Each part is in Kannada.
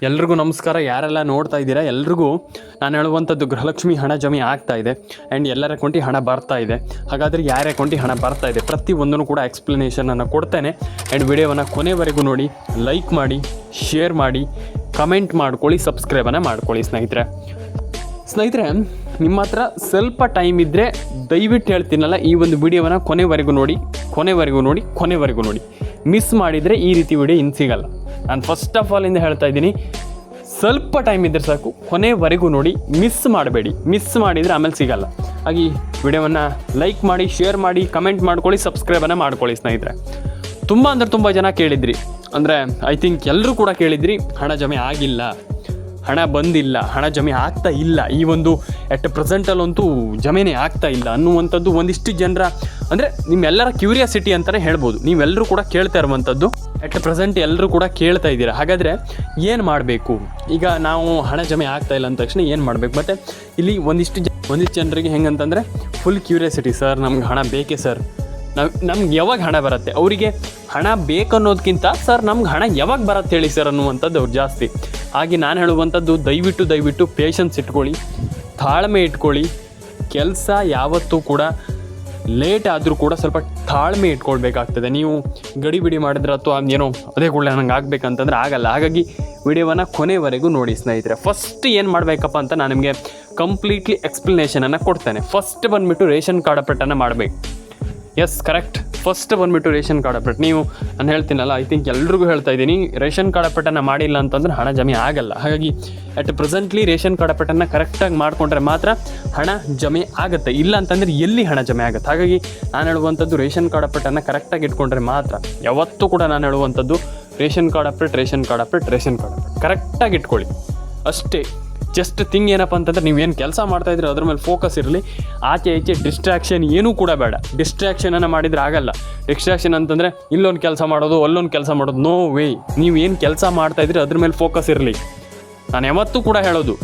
ಎಲ್ರಿಗೂ ನಮಸ್ಕಾರ. ಯಾರೆಲ್ಲ ನೋಡ್ತಾ ಇದ್ದೀರಾ ಎಲ್ರಿಗೂ ನಾನು ಹೇಳುವಂಥದ್ದು ಗೃಹಲಕ್ಷ್ಮಿ ಹಣ ಜಮೆ ಆಗ್ತಾ ಇದೆ ಆ್ಯಂಡ್ ಎಲ್ಲರ ಅಕೌಂಟಿಗೆ ಹಣ ಬರ್ತಾ ಇದೆ. ಹಾಗಾದರೆ ಯಾರ ಅಕೌಂಟಿಗೆ ಹಣ ಬರ್ತಾ ಇದೆ ಪ್ರತಿಯೊಂದನ್ನು ಕೂಡ ಎಕ್ಸ್ಪ್ಲನೇಷನನ್ನು ಕೊಡ್ತೇನೆ. ಆ್ಯಂಡ್ ವಿಡಿಯೋವನ್ನು ಕೊನೆವರೆಗೂ ನೋಡಿ, ಲೈಕ್ ಮಾಡಿ, ಶೇರ್ ಮಾಡಿ, ಕಮೆಂಟ್ ಮಾಡ್ಕೊಳ್ಳಿ, ಸಬ್ಸ್ಕ್ರೈಬನ್ನು ಮಾಡ್ಕೊಳ್ಳಿ. ಸ್ನೇಹಿತರೆ ನಿಮ್ಮ ಹತ್ರ ಸ್ವಲ್ಪ ಟೈಮ್ ಇದ್ದರೆ ದಯವಿಟ್ಟು ಹೇಳ್ತೀನಲ್ಲ, ಈ ಒಂದು ವಿಡಿಯೋವನ್ನು ಕೊನೆವರೆಗೂ ನೋಡಿ. ಮಿಸ್ ಮಾಡಿದರೆ ಈ ರೀತಿ ವಿಡಿಯೋ ಇನ್ನು ಸಿಗಲ್ಲ. ನಾನು ಫಸ್ಟ್ ಆಫ್ ಆಲ್ ಇಂದ ಹೇಳ್ತಾ ಇದ್ದೀನಿ, ಸ್ವಲ್ಪ ಟೈಮ್ ಇದ್ದರೆ ಸಾಕು, ಕೊನೆವರೆಗೂ ನೋಡಿ, ಮಿಸ್ ಮಾಡಬೇಡಿ. ಮಿಸ್ ಮಾಡಿದರೆ ಆಮೇಲೆ ಸಿಗಲ್ಲ. ಹಾಗೆ ವಿಡಿಯೋವನ್ನು ಲೈಕ್ ಮಾಡಿ, ಶೇರ್ ಮಾಡಿ, ಕಮೆಂಟ್ ಮಾಡ್ಕೊಳ್ಳಿ, ಸಬ್ಸ್ಕ್ರೈಬನ್ನು ಮಾಡ್ಕೊಳ್ಳಿ. ಸ್ನೇಹಿತರೆ ತುಂಬ ಜನ ಕೇಳಿದ್ರಿ, ಅಂದರೆ ಐ ಥಿಂಕ್ ಎಲ್ಲರೂ ಕೂಡ ಕೇಳಿದ್ರಿ, ಹಣ ಜಮೆ ಆಗಿಲ್ಲ, ಹಣ ಬಂದಿಲ್ಲ, ಹಣ ಜಮೆ ಆಗ್ತಾ ಇಲ್ಲ, ಈ ಒಂದು ಎಟ್ ಪ್ರೆಸೆಂಟಲ್ಲಂತೂ ಜಮೆನೇ ಆಗ್ತಾ ಇಲ್ಲ ಅನ್ನುವಂಥದ್ದು ಒಂದಿಷ್ಟು ಜನರ, ಅಂದರೆ ನಿಮ್ಮೆಲ್ಲರ ಕ್ಯೂರಿಯಾಸಿಟಿ ಅಂತಲೇ ಹೇಳ್ಬೋದು. ನೀವೆಲ್ಲರೂ ಕೂಡ ಕೇಳ್ತಾ ಇರುವಂಥದ್ದು, ಎಟ್ ಪ್ರೆಸೆಂಟ್ ಎಲ್ಲರೂ ಕೂಡ ಕೇಳ್ತಾ ಇದ್ದೀರಾ. ಹಾಗಾದರೆ ಏನು ಮಾಡಬೇಕು? ಈಗ ನಾವು ಹಣ ಜಮೆ ಆಗ್ತಾ ಇಲ್ಲ ಅಂದ ತಕ್ಷಣ ಏನು ಮಾಡಬೇಕು? ಮತ್ತು ಇಲ್ಲಿ ಒಂದಿಷ್ಟು ಜನರಿಗೆ ಹೆಂಗಂತಂದರೆ ಫುಲ್ ಕ್ಯೂರಿಯಾಸಿಟಿ, ಸರ್ ನಮ್ಗೆ ಹಣ ಬೇಕೇ ಸರ್, ನಮ್ಗೆ ಯಾವಾಗ ಹಣ ಬರುತ್ತೆ? ಅವರಿಗೆ ಹಣ ಬೇಕನ್ನೋದಕ್ಕಿಂತ ಸರ್ ನಮ್ಗೆ ಹಣ ಯಾವಾಗ ಬರುತ್ತೆ ಹೇಳಿ ಸರ್ ಅನ್ನುವಂಥದ್ದು ಅವ್ರು ಜಾಸ್ತಿ. ಹಾಗೆ ನಾನು ಹೇಳುವಂಥದ್ದು ದಯವಿಟ್ಟು ಪೇಷನ್ಸ್ ಇಟ್ಕೊಳ್ಳಿ, ತಾಳ್ಮೆ ಇಟ್ಕೊಳ್ಳಿ. ಕೆಲಸ ಯಾವತ್ತೂ ಕೂಡ ಲೇಟ್ ಆದರೂ ಕೂಡ ಸ್ವಲ್ಪ ತಾಳ್ಮೆ ಇಟ್ಕೊಳ್ಬೇಕಾಗ್ತದೆ. ನೀವು ಗಡಿಬಿಡಿ ಮಾಡಿದ್ರೆ ಅಥವಾ ಏನೋ ಅದೇ ಕೂಡ ನಂಗೆ ಆಗಬೇಕಂತಂದ್ರೆ ಆಗಲ್ಲ. ಹಾಗಾಗಿ ವಿಡಿಯೋವನ್ನು ಕೊನೆವರೆಗೂ ನೋಡಿ. ಸ್ನೇಹಿತರೆ ಫಸ್ಟ್ ಏನು ಮಾಡಬೇಕಪ್ಪ ಅಂತ ನಾನು ನಿಮಗೆ ಕಂಪ್ಲೀಟ್ಲಿ ಎಕ್ಸ್ಪ್ಲನೇಷನನ್ನು ಕೊಡ್ತೇನೆ. ಫಸ್ಟ್ ಬಂದುಬಿಟ್ಟು ರೇಷನ್ ಕಾರ್ಡ್ ಅಪ್ಡೇಟನ್ನು ಮಾಡಬೇಕು. ಎಸ್ ಕರೆಕ್ಟ್, ಫಸ್ಟ್ ಬಂದುಬಿಟ್ಟು ರೇಷನ್ ಕಾರ್ಡ್ ಅಪ್ಡೇಟ್. ನೀವು ನಾನು ಹೇಳ್ತೀನಲ್ಲ, ಐ ಥಿಂಕ್ ಎಲ್ರಿಗೂ ಹೇಳ್ತಾ ಇದ್ದೀನಿ, ರೇಷನ್ ಕಾರ್ಡ್ ಅಪ್ಡೇಟನ್ನು ಮಾಡಿಲ್ಲ ಅಂತಂದರೆ ಹಣ ಜಮೆ ಆಗಲ್ಲ. ಹಾಗಾಗಿ ಅಟ್ ಪ್ರೆಸೆಂಟ್ಲಿ ರೇಷನ್ ಕಾರ್ಡ್ ಅಪ್ಡೇಟನ್ನು ಕರೆಕ್ಟಾಗಿ ಮಾಡಿಕೊಂಡ್ರೆ ಮಾತ್ರ ಹಣ ಜಮೆ ಆಗುತ್ತೆ. ಇಲ್ಲ ಅಂತಂದರೆ ಎಲ್ಲಿ ಹಣ ಜಮೆ ಆಗುತ್ತೆ? ಹಾಗಾಗಿ ನಾನು ಹೇಳುವಂಥದ್ದು ರೇಷನ್ ಕಾರ್ಡ್ ಅಪ್ಡೇಟನ್ನು ಕರೆಕ್ಟಾಗಿ ಇಟ್ಕೊಂಡ್ರೆ ಮಾತ್ರ. ಯಾವತ್ತೂ ಕೂಡ ನಾನು ಹೇಳುವಂಥದ್ದು ರೇಷನ್ ಕಾರ್ಡ್ ಅಪ್ಡೇಟ್ ಕರೆಕ್ಟಾಗಿ ಇಟ್ಕೊಳ್ಳಿ ಅಷ್ಟೇ. ಜಸ್ಟ್ ಥಿಂಗ್ ಏನಪ್ಪ ಅಂತಂದರೆ, ನೀವೇನು ಕೆಲಸ ಮಾಡ್ತಾಯಿದ್ರೆ ಅದ್ರ ಮೇಲೆ ಫೋಕಸ್ ಇರಲಿ. ಆಚೆ ಈಚೆ ಡಿಸ್ಟ್ರಾಕ್ಷನ್ ಏನೂ ಕೂಡ ಬೇಡ. ಡಿಸ್ಟ್ರಾಕ್ಷನನ್ನು ಮಾಡಿದರೆ ಆಗಲ್ಲ. ಡಿಸ್ಟ್ರಾಕ್ಷನ್ ಅಂತಂದರೆ ಇಲ್ಲೊಂದು ಕೆಲಸ ಮಾಡೋದು, ಅಲ್ಲೊಂದು ಕೆಲಸ ಮಾಡೋದು, ನೋ ವೇ. ನೀವೇನು ಕೆಲಸ ಮಾಡ್ತಾಯಿದ್ರೆ ಅದ್ರ ಮೇಲೆ ಫೋಕಸ್ ಇರಲಿ. ನಾನು ಯಾವತ್ತೂ ಕೂಡ ಹೇಳೋದು,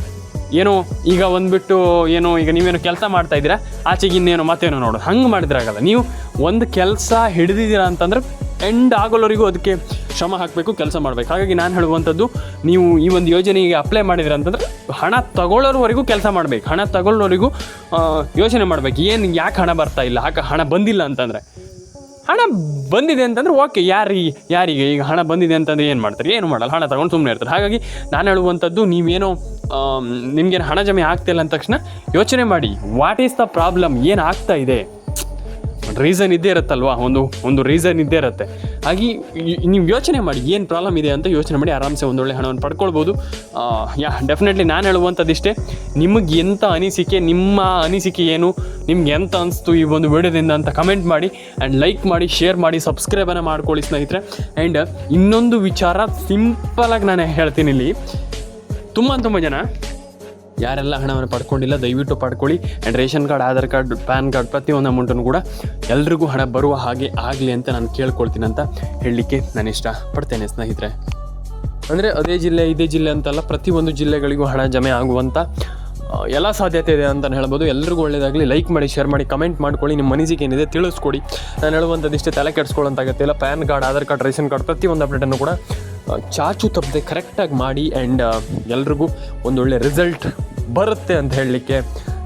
ಈಗ ನೀವೇನು ಕೆಲಸ ಮಾಡ್ತಾಯಿದ್ದೀರಾ, ಆಚೆಗೆ ಇನ್ನೇನೋ ಮತ್ತೇನೋ ನೋಡೋದು, ಹಂಗೆ ಮಾಡಿದ್ರೆ ಆಗಲ್ಲ. ನೀವು ಒಂದು ಕೆಲಸ ಹಿಡಿದಿದ್ದೀರಾ ಅಂತಂದರೆ ಎಂಡ್ ಆಗೋಲ್ಲವರೆಗೂ ಅದಕ್ಕೆ ಶ್ರಮ ಹಾಕಬೇಕು, ಕೆಲಸ ಮಾಡಬೇಕು. ಹಾಗಾಗಿ ನಾನು ಹೇಳುವಂಥದ್ದು, ನೀವು ಈ ಒಂದು ಯೋಜನೆಗೆ ಅಪ್ಲೈ ಮಾಡಿದ್ರೆ ಅಂತಂದರೆ ಹಣ ತಗೊಳ್ಳೋರವರೆಗೂ ಕೆಲಸ ಮಾಡಬೇಕು. ಹಣ ತಗೊಳ್ಳೋರಿಗೂ ಯೋಚನೆ ಮಾಡಬೇಕು, ಯಾಕೆ ಹಣ ಬರ್ತಾ ಇಲ್ಲ, ಹಣ ಬಂದಿಲ್ಲ ಅಂತಂದರೆ. ಹಣ ಬಂದಿದೆ ಅಂತಂದರೆ ಓಕೆ, ಯಾರಿಗೆ ಈಗ ಹಣ ಬಂದಿದೆ ಅಂತಂದರೆ ಏನು ಮಾಡ್ತಾರೆ? ಏನು ಮಾಡಲ್ಲ, ಹಣ ತಗೊಂಡು ಸುಮ್ಮನೆ ಇರ್ತಾರೆ. ಹಾಗಾಗಿ ನಾನು ಹೇಳುವಂಥದ್ದು, ನಿಮಗೇನು ಹಣ ಜಮೆ ಆಗ್ತಿಲ್ಲ ಅಂದ ತಕ್ಷಣ ಯೋಚನೆ ಮಾಡಿ, ವಾಟ್ ಈಸ್ ದ ಪ್ರಾಬ್ಲಮ್, ಏನು ಆಗ್ತಾ ಇದೆ? ರೀಸನ್ ಇದ್ದೇ ಇರುತ್ತಲ್ವ, ಒಂದು ರೀಸನ್ ಇದ್ದೇ ಇರುತ್ತೆ. ಹಾಗೆ ನೀವು ಯೋಚನೆ ಮಾಡಿ, ಏನು ಪ್ರಾಬ್ಲಮ್ ಇದೆ ಅಂತ ಯೋಚನೆ ಮಾಡಿ, ಆರಾಮ್ಸೆ ಒಂದೊಳ್ಳೆ ಹಣವನ್ನು ಪಡ್ಕೊಳ್ಬೋದು. ಡೆಫಿನೆಟ್ಲಿ ನಾನು ಹೇಳುವಂಥದ್ದಿಷ್ಟೇ. ನಿಮಗೆ ಎಂಥ ನಿಮ್ಮ ಅನಿಸಿಕೆ ಏನು, ನಿಮ್ಗೆ ಎಂತ ಅನಿಸ್ತು ಈ ಒಂದು ವಿಡಿಯೋದಿಂದ ಅಂತ ಕಮೆಂಟ್ ಮಾಡಿ, ಆ್ಯಂಡ್ ಲೈಕ್ ಮಾಡಿ, ಶೇರ್ ಮಾಡಿ, ಸಬ್ಸ್ಕ್ರೈಬನ್ನು ಮಾಡ್ಕೊಳ್ಳಿ ಸ್ನೇಹಿತರೆ. ಆ್ಯಂಡ್ ಇನ್ನೊಂದು ವಿಚಾರ ಸಿಂಪಲಾಗಿ ನಾನು ಹೇಳ್ತೀನಿ, ಇಲ್ಲಿ ತುಂಬ ಜನ ಯಾರೆಲ್ಲ ಹಣವನ್ನು ಪಡ್ಕೊಂಡಿಲ್ಲ ದಯವಿಟ್ಟು ಪಡ್ಕೊಳ್ಳಿ. And ration card, Aadhaar card, PAN card ಪ್ರತಿಯೊಂದು ಅಮೌಂಟನ್ನು ಕೂಡ ಎಲ್ರಿಗೂ ಹಣ ಬರುವ ಹಾಗೆ ಆಗಲಿ ಅಂತ ನಾನು ಕೇಳ್ಕೊಳ್ತೀನಿ ಅಂತ ಹೇಳಲಿಕ್ಕೆ ನಾನು ಇಷ್ಟಪಡ್ತೇನೆ ಸ್ನೇಹಿತರೆ. ಅಂದರೆ ಅದೇ ಜಿಲ್ಲೆ ಇದೇ ಜಿಲ್ಲೆ ಅಂತಲ್ಲ, ಪ್ರತಿಯೊಂದು ಜಿಲ್ಲೆಗಳಿಗೂ ಹಣ ಜಮೆ ಆಗುವಂಥ ಎಲ್ಲ ಸಾಧ್ಯತೆ ಇದೆ ಅಂತ ಹೇಳ್ಬೋದು. ಎಲ್ರಿಗೂ ಒಳ್ಳೆಯದಾಗಲಿ. ಲೈಕ್ ಮಾಡಿ, ಶೇರ್ ಮಾಡಿ, ಕಮೆಂಟ್ ಮಾಡ್ಕೊಳ್ಳಿ, ನಿಮ್ಮ ಮನಸ್ಸಿಗೆ ಏನಿದೆ ತಿಳಿಸ್ಕೊಡಿ. ನಾನು ಹೇಳುವಂಥದ್ದು ಇಷ್ಟೇ, ತಲೆ ಕೆಡಿಸ್ಕೊಳ್ಳೋಂತಾಗತ್ತೆ ಇಲ್ಲ. PAN card, Aadhaar card, ration card ಪ್ರತಿಯೊಂದು ಅಪ್ಡೇಟನ್ನು ಕೂಡ ಚಾಚು ತಪ್ಪದೆ ಕರೆಕ್ಟಾಗಿ ಮಾಡಿ. ಆ್ಯಂಡ್ ಎಲ್ರಿಗೂ ಒಂದೊಳ್ಳೆ ರಿಸಲ್ಟ್ ಬರುತ್ತೆ ಅಂತ ಹೇಳಲಿಕ್ಕೆ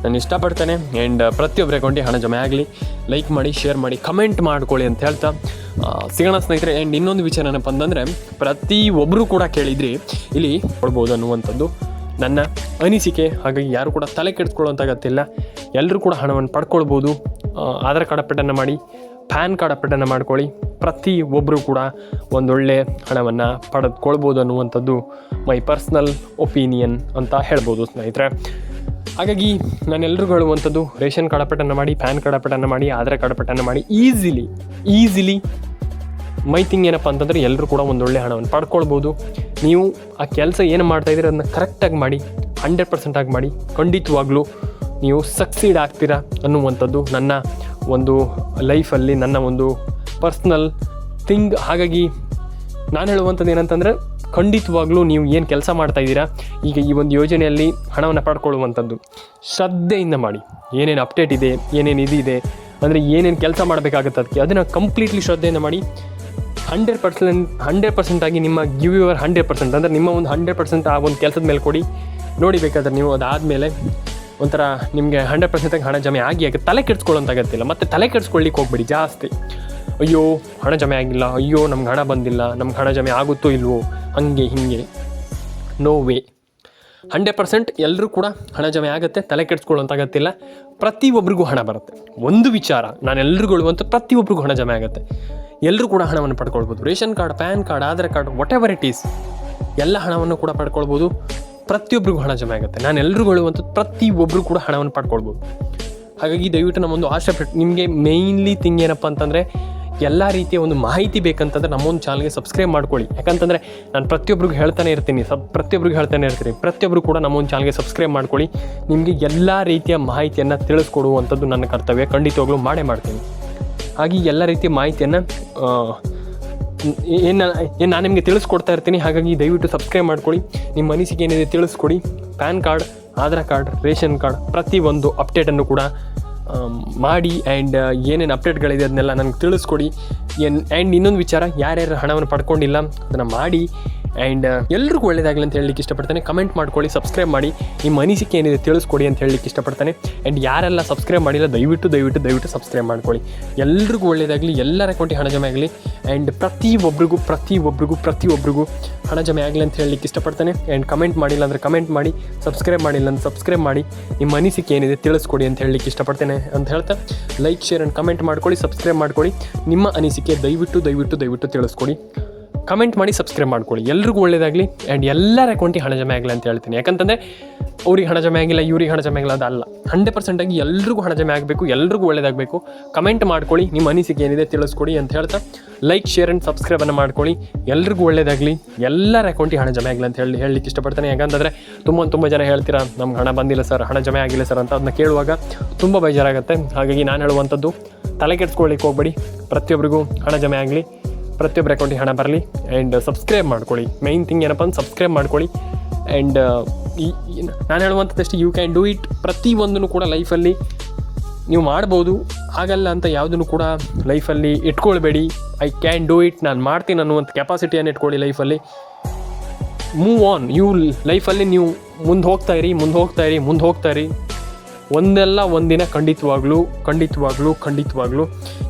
ನಾನು ಇಷ್ಟಪಡ್ತೇನೆ. ಆ್ಯಂಡ್ ಪ್ರತಿಯೊಬ್ಬರ ಅಕೌಂಟಿಗೆ ಹಣ ಜಮೆ ಆಗಲಿ. ಲೈಕ್ ಮಾಡಿ, ಶೇರ್ ಮಾಡಿ, ಕಮೆಂಟ್ ಮಾಡ್ಕೊಳ್ಳಿ ಅಂತ ಹೇಳ್ತಾ ಸಿಗೋಣ ಸ್ನೇಹಿತರೆ. ಆ್ಯಂಡ್ ಇನ್ನೊಂದು ವಿಚಾರ ಏನಪ್ಪ ಅಂತಂದರೆ, ಪ್ರತಿಯೊಬ್ಬರು ಕೂಡ ಕೇಳಿದ್ರಿ ಇಲ್ಲಿ ಕೊಡ್ಬೋದು ಅನ್ನುವಂಥದ್ದು ನನ್ನ ಅನಿಸಿಕೆ. ಹಾಗಾಗಿ ಯಾರು ಕೂಡ ತಲೆ ಕೆಡಿಸ್ಕೊಳ್ಳೋಂತಾಗತ್ತಿಲ್ಲ, ಎಲ್ಲರೂ ಕೂಡ ಹಣವನ್ನು ಪಡ್ಕೊಳ್ಬೋದು. ಆಧಾರ್ ಕಾರ್ಡ್ ಅಪ್ಡೇಟನ್ನು ಮಾಡಿ, ಪ್ಯಾನ್ ಕಾರ್ಡ್ ಅಪ್ಡೇಟನ್ನು ಮಾಡ್ಕೊಳ್ಳಿ. ಪ್ರತಿಯೊಬ್ಬರು ಕೂಡ ಒಂದೊಳ್ಳೆ ಹಣವನ್ನು ಪಡೆದುಕೊಳ್ಬೋದು ಅನ್ನುವಂಥದ್ದು ಮೈ ಪರ್ಸ್ನಲ್ ಒಪಿನಿಯನ್ ಅಂತ ಹೇಳ್ಬೋದು ಸ್ನೇಹಿತರೆ. ಹಾಗಾಗಿ ನಾನು ಎಲ್ರಿಗೂ ಹೇಳುವಂಥದ್ದು, ರೇಷನ್ ಕಾರ್ಡ್ ಅಪ್ಡೇಟನ್ನು ಮಾಡಿ, ಪ್ಯಾನ್ ಕಾರ್ಡ್ ಅಪ್ಡೇಟನ್ನು ಮಾಡಿ, ಆಧಾರ್ ಕಾರ್ಡ್ ಅಪ್ಡೇಟನ್ನು ಮಾಡಿ. ಈಸಿಲಿ ಮೈ ಥಿಂಗ್ ಏನಪ್ಪ ಅಂತಂದರೆ, ಎಲ್ಲರೂ ಕೂಡ ಒಂದೊಳ್ಳೆ ಹಣವನ್ನು ಪಡ್ಕೊಳ್ಬೋದು. ನೀವು ಆ ಕೆಲಸ ಏನು ಮಾಡ್ತಾಯಿದ್ದೀರ ಅದನ್ನು ಕರೆಕ್ಟಾಗಿ ಮಾಡಿ, 100% ಆಗಿ ಮಾಡಿ. ಖಂಡಿತವಾಗ್ಲೂ ನೀವು ಸಕ್ಸೀಡ್ ಆಗ್ತೀರಾ ಅನ್ನುವಂಥದ್ದು ನನ್ನ ಒಂದು ಲೈಫಲ್ಲಿ ನನ್ನ ಒಂದು ಪರ್ಸ್ನಲ್ ಥಿಂಗ್. ಹಾಗಾಗಿ ನಾನು ಹೇಳುವಂಥದ್ದು ಏನಂತಂದರೆ, ಖಂಡಿತವಾಗ್ಲೂ ನೀವು ಏನು ಕೆಲಸ ಮಾಡ್ತಾಯಿದ್ದೀರಾ, ಈಗ ಈ ಒಂದು ಯೋಜನೆಯಲ್ಲಿ ಹಣವನ್ನು ಪಡ್ಕೊಳ್ಳುವಂಥದ್ದು ಶ್ರದ್ಧೆಯಿಂದ ಮಾಡಿ. ಏನೇನು ಅಪ್ಡೇಟ್ ಇದೆ, ಏನೇನು ಇದಿದೆ ಅಂದರೆ ಏನೇನು ಕೆಲಸ ಮಾಡಬೇಕಾಗುತ್ತೆ ಅದಕ್ಕೆ, ಅದನ್ನು ಕಂಪ್ಲೀಟ್ಲಿ ಶ್ರದ್ಧೆಯಿಂದ ಮಾಡಿ. 100% ಆಗಿ ನಿಮ್ಮ ಗಿವ್ ಯುವರ್ 100%, ಅಂದರೆ ನಿಮ್ಮ ಒಂದು 100% ಆ ಒಂದು ಕೆಲಸದ ಮೇಲೆ ಕೊಡಿ. ನೋಡಿ ಬೇಕಾದ್ರೆ ನೀವು ಅದಾದಮೇಲೆ ಒಂಥರ ನಿಮಗೆ 100% ಹಣ ಜಮೆ ಆಗಿ ತಲೆ ಕೆಡಿಸ್ಕೊಳ್ಳೋಂತಾಗತ್ತಿಲ್ಲ. ಮತ್ತು ತಲೆ ಕೆಡಿಸ್ಕೊಳ್ಳಿಕ್ಕೆ ಹೋಗ್ಬೇಡಿ ಜಾಸ್ತಿ. ಅಯ್ಯೋ ಹಣ ಜಮೆ ಆಗಿಲ್ಲ, ಅಯ್ಯೋ ನಮ್ಗೆ ಹಣ ಬಂದಿಲ್ಲ, ನಮ್ಗೆ ಹಣ ಜಮೆ ಆಗುತ್ತೋ ಇಲ್ವೋ, ಹಾಗೆ ಹೀಗೆ. No way. 100% ಎಲ್ಲರೂ ಕೂಡ ಹಣ ಜಮೆ ಆಗುತ್ತೆ, ತಲೆ ಕೆಡಿಸ್ಕೊಳ್ಳೋಂತಾಗತ್ತಿಲ್ಲ. ಪ್ರತಿಯೊಬ್ಬರಿಗೂ ಹಣ ಬರುತ್ತೆ. ಒಂದು ವಿಚಾರ ನಾನು ಎಲ್ರಿಗೂ ಹೇಳುವಂಥ, ಪ್ರತಿಯೊಬ್ಬರಿಗೂ ಹಣ ಜಮೆ ಆಗುತ್ತೆ. ಎಲ್ಲರೂ ಕೂಡ ಹಣವನ್ನು ಪಡ್ಕೊಳ್ಬೋದು. Ration card, PAN card, Aadhaar card, whatever it is, ಎಲ್ಲ ಹಣವನ್ನು ಕೂಡ ಪಡ್ಕೊಳ್ಬೋದು. ಪ್ರತಿಯೊಬ್ಬರಿಗೂ ಹಣ ಜಮೆ ಆಗುತ್ತೆ. ನಾನು ಎಲ್ರಿಗೂ ಹೇಳುವಂಥದ್ದು, ಪ್ರತಿಯೊಬ್ಬರು ಕೂಡ ಹಣವನ್ನು ಪಡ್ಕೊಳ್ಬೋದು. ಹಾಗಾಗಿ ದಯವಿಟ್ಟು ನಮ್ಮೊಂದು ಆಶೆ ನಿಮಗೆ ಮೇಯ್ನ್ಲಿ ಥಿಂಗ್ ಏನಪ್ಪ ಅಂತಂದರೆ, ಎಲ್ಲ ರೀತಿಯ ಒಂದು ಮಾಹಿತಿ ಬೇಕಂತಂದರೆ ನಮ್ಮೊಂದು ಚಾನಲ್ಗೆ ಸಬ್ಸ್ಕ್ರೈಬ್ ಮಾಡ್ಕೊಳ್ಳಿ. ಯಾಕಂತಂದರೆ ನಾನು ಪ್ರತಿಯೊಬ್ಬರಿಗೂ ಹೇಳ್ತಾನೆ ಇರ್ತೀನಿ, ಪ್ರತಿಯೊಬ್ಬರು ಕೂಡ ನಮ್ಮೊಂದು ಚಾನಲ್ಗೆ ಸಬ್ಸ್ಕ್ರೈಬ್ ಮಾಡ್ಕೊಳ್ಳಿ. ನಿಮಗೆ ಎಲ್ಲ ರೀತಿಯ ಮಾಹಿತಿಯನ್ನು ತಿಳಿಸ್ಕೊಡುವಂಥದ್ದು ನನ್ನ ಕರ್ತವ್ಯ, ಖಂಡಿತವಾಗ್ಲೂ ಮಾಡೇ ಮಾಡ್ತೀನಿ. ಹಾಗೆ ಎಲ್ಲ ರೀತಿಯ ಮಾಹಿತಿಯನ್ನು ನಾನು ನಿಮಗೆ ತಿಳಿಸ್ಕೊಡ್ತಾ ಇರ್ತೀನಿ. ಹಾಗಾಗಿ ದಯವಿಟ್ಟು ಸಬ್ಸ್ಕ್ರೈಬ್ ಮಾಡ್ಕೊಳ್ಳಿ. ನಿಮ್ಮ ಅನಿಸಿಕೆ ಏನಿದೆ ತಿಳಿಸ್ಕೊಡಿ. PAN card, Aadhaar card, ration card ಪ್ರತಿಯೊಂದು ಅಪ್ಡೇಟನ್ನು ಕೂಡ ಮಾಡಿ. ಆ್ಯಂಡ್ ಏನೇನು ಅಪ್ಡೇಟ್ಗಳಿದೆ ಅದನ್ನೆಲ್ಲ ನನಗೆ ತಿಳಿಸ್ಕೊಡಿ. ಆ್ಯಂಡ್ ಇನ್ನೊಂದು ವಿಚಾರ, ಯಾರ್ಯಾರು ಹಣವನ್ನು ಪಡ್ಕೊಂಡಿಲ್ಲ ಅದನ್ನು ಮಾಡಿ. ಆ್ಯಂಡ್ ಎಲ್ರಿಗೂ ಒಳ್ಳೆಯದಾಗಲಿ ಅಂತ ಹೇಳಲಿಕ್ಕೆ ಇಷ್ಟಪಡ್ತೇನೆ. ಕಮೆಂಟ್ ಮಾಡ್ಕೊಳ್ಳಿ, ಸಬ್ಸ್ಕ್ರೈಬ್ ಮಾಡಿ, ನಿಮ್ಮ ಅನಿಸಿಕೆ ಏನಿದೆ ತಿಳಿಸ್ಕೊಡಿ ಅಂತ ಹೇಳಲಿಕ್ಕೆ ಇಷ್ಟಪಡ್ತೇನೆ. ಆ್ಯಂಡ್ ಯಾರೆಲ್ಲ ಸಬ್ಸ್ಕ್ರೈಬ್ ಮಾಡಿಲ್ಲ ದಯವಿಟ್ಟು ಸಬ್ಸ್ಕ್ರೈಬ್ ಮಾಡ್ಕೊಳ್ಳಿ. ಎಲ್ರಿಗೂ ಒಳ್ಳೆಯದಾಗಲಿ, ಎಲ್ಲರ ಅಕೌಂಟಿಗೆ ಹಣ ಜಮೆ ಆಗಲಿ. ಆ್ಯಂಡ್ ಪ್ರತಿಯೊಬ್ಬರಿಗೂ ಹಣ ಜಮೆ ಆಗಲಿ ಅಂತ ಹೇಳಲಿಕ್ಕೆ ಇಷ್ಟಪಡ್ತೇನೆ. ಆ್ಯಂಡ್ ಕಮೆಂಟ್ ಮಾಡಿಲ್ಲ ಅಂದರೆ ಕಮೆಂಟ್ ಮಾಡಿ, ಸಬ್ಸ್ಕ್ರೈಬ್ ಮಾಡಿಲ್ಲ ಅಂದರೆ ಸಬ್ಸ್ಕ್ರೈಬ್ ಮಾಡಿ, ನಿಮ್ಮ ಅನಿಸಿಕೆ ಏನಿದೆ ತಿಳಿಸ್ಕೊಡಿ ಅಂತ ಹೇಳಲಿಕ್ಕೆ ಇಷ್ಟಪಡ್ತೇನೆ ಅಂತ ಹೇಳ್ತಾ, ಲೈಕ್, ಶೇರ್ ಆ್ಯಂಡ್ ಕಮೆಂಟ್ ಮಾಡ್ಕೊಳ್ಳಿ, ಸಬ್ಸ್ಕ್ರೈಬ್ ಮಾಡ್ಕೊಳ್ಳಿ. ನಿಮ್ಮ ಅನಿಸಿಕೆ ದಯವಿಟ್ಟು ತಿಳಿಸ್ಕೊಡಿ. ಕಮೆಂಟ್ ಮಾಡಿ, ಸಬ್ಸ್ಕ್ರೈಬ್ ಮಾಡ್ಕೊಳ್ಳಿ. ಎಲ್ರಿಗೂ ಒಳ್ಳೆಯದಾಗಲಿ. ಆ್ಯಂಡ್ ಎಲ್ಲರ ಅಕೌಂಟಿಗೆ ಹಣ ಜಮೆ ಆಗಲಿ ಅಂತ ಹೇಳ್ತೀನಿ. ಯಾಕಂತಂದರೆ ಅವ್ರಿಗೆ ಹಣ ಜಮೆ ಆಗಿಲ್ಲ, ಇವ್ರಿಗೆ ಹಣ ಜಮೆ ಆಗಿಲ್ಲ, ಅದಲ್ಲ. 100% ಆಗಿ ಎಲ್ರಿಗೂ ಹಣ ಜಮೆ ಆಗಬೇಕು, ಎಲ್ರಿಗೂ ಒಳ್ಳೆಯದಾಗಬೇಕು. ಕಮೆಂಟ್ ಮಾಡ್ಕೊಳ್ಳಿ, ನಿಮ್ಮ ಅನಿಸಿಕೆ ಏನಿದೆ ತಿಳಿಸ್ಕೊಡಿ ಅಂತ ಹೇಳ್ತಾ, ಲೈಕ್, ಶೇರ್ ಆ್ಯಂಡ್ ಸಬ್ಸ್ಕ್ರೈಬನ್ನು ಮಾಡ್ಕೊಳ್ಳಿ. ಎಲ್ರಿಗೂ ಒಳ್ಳೆಯದಾಗಲಿ, ಎಲ್ಲರ ಅಕೌಂಟಿಗೆ ಹಣ ಜಮೆ ಆಗಲಿ ಅಂತ ಹೇಳಲಿಕ್ಕೆ ಇಷ್ಟಪಡ್ತೇನೆ. ಯಾಕಂತಂದರೆ ತುಂಬ ಜನ ಹೇಳ್ತೀರಾ, ನಮ್ಗೆ ಹಣ ಬಂದಿಲ್ಲ ಸರ್, ಹಣ ಜಮೆ ಆಗಿಲ್ಲ ಸರ್ ಅಂತ. ಅದನ್ನ ಕೇಳುವಾಗ ತುಂಬ ಬೇಜಾರಾಗುತ್ತೆ. ಹಾಗಾಗಿ ನಾನು ಹೇಳುವಂಥದ್ದು, ತಲೆ ಕೆಡಿಸ್ಕೊಳ್ಳಿಕ್ಕೆ ಹೋಗ್ಬೇಡಿ. ಪ್ರತಿಯೊಬ್ಬರಿಗೂ ಹಣ ಜಮೆ ಆಗಲಿ, ಪ್ರತಿಯೊಬ್ಬರ ಅಕೌಂಟಿಗೆ ಹಣ ಬರಲಿ. ಆ್ಯಂಡ್ ಸಬ್ಸ್ಕ್ರೈಬ್ ಮಾಡ್ಕೊಳ್ಳಿ. ಮೇಯ್ನ್ ಥಿಂಗ್ ಏನಪ್ಪ ಅಂತ ಸಬ್ಸ್ಕ್ರೈಬ್ ಮಾಡ್ಕೊಳ್ಳಿ. ಆ್ಯಂಡ್ ನಾನು ಹೇಳುವಂಥದ್ದಷ್ಟು, ಯು ಕ್ಯಾನ್ ಡೂ ಇಟ್. ಪ್ರತಿಯೊಂದನ್ನು ಕೂಡ ಲೈಫಲ್ಲಿ ನೀವು ಮಾಡ್ಬೋದು. ಆಗಲ್ಲ ಅಂತ ಯಾವುದನ್ನು ಕೂಡ ಲೈಫಲ್ಲಿ ಇಟ್ಕೊಳ್ಬೇಡಿ. ಐ ಕ್ಯಾನ್ ಡೂ ಇಟ್, ನಾನು ಮಾಡ್ತೀನಿ ಅನ್ನುವಂಥ ಕೆಪಾಸಿಟಿಯನ್ನು ಇಟ್ಕೊಳ್ಳಿ ಲೈಫಲ್ಲಿ. Move on. ಲೈಫಲ್ಲಿ ನೀವು ಮುಂದೆ ಹೋಗ್ತಾ ಇರಿ. ಒಂದಲ್ಲ ಒಂದಿನ ಖಂಡಿತವಾಗ್ಲೂ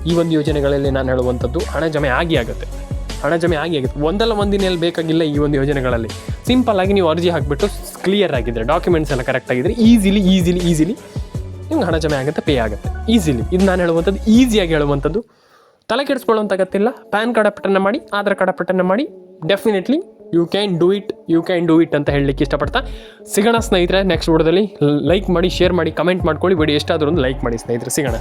ಈ ಒಂದು ಯೋಜನೆಗಳಲ್ಲಿ ನಾನು ಹೇಳುವಂಥದ್ದು, ಹಣ ಜಮೆ ಆಗುತ್ತೆ. ಒಂದಲ್ಲ ಒಂದಿನ ಎಲ್ಲಿ ಬೇಕಾಗಿಲ್ಲ. ಈ ಒಂದು ಯೋಜನೆಗಳಲ್ಲಿ ಸಿಂಪಲ್ಲಾಗಿ ನೀವು ಅರ್ಜಿ ಹಾಕಿಬಿಟ್ಟು ಕ್ಲಿಯರ್ ಆಗಿದ್ದರೆ, ಡಾಕ್ಯುಮೆಂಟ್ಸ್ ಎಲ್ಲ ಕರೆಕ್ಟ್ ಆಗಿದ್ದರೆ, ಈಸಿಲಿ ನಿಮ್ಗೆ ಹಣ ಜಮೆ ಆಗುತ್ತೆ, ಪೇ ಆಗುತ್ತೆ ಈಸಿಲಿ. ಇದು ನಾನು ಹೇಳುವಂಥದ್ದು, ಈಸಿಯಾಗಿ ಹೇಳುವಂಥದ್ದು. ತಲೆ ಕೆಡಿಸ್ಕೊಳ್ಳೋಂತಾಗತ್ತಿಲ್ಲ. ಪ್ಯಾನ್ ಕಾರ್ಡ್ ಅಪ್ಡೇಟನ್ನು ಮಾಡಿ, ಆಧಾರ್ ಕಾರ್ಡ್ ಅಪ್ಡೇಟನ್ನು ಮಾಡಿ. Definitely you can do it ಅಂತ ಹೇಳಲಿಕ್ಕೆ ಇಷ್ಟಪಡ್ತಾ ಸಿಗೋಣ ಸ್ನೇಹಿತರೆ. ನೆಕ್ಸ್ಟ್ ವಿಡಿಯೋದಲ್ಲಿ ಲೈಕ್ ಮಾಡಿ, ಶೇರ್ ಮಾಡಿ, ಕಮೆಂಟ್ ಮಾಡ್ಕೊಳ್ಳಿ. ವಿಡಿಯೋ ಎಷ್ಟಾದರೂ ಒಂದು ಲೈಕ್ ಮಾಡಿ ಸ್ನೇಹಿತರೆ. ಸಿಗೋಣ.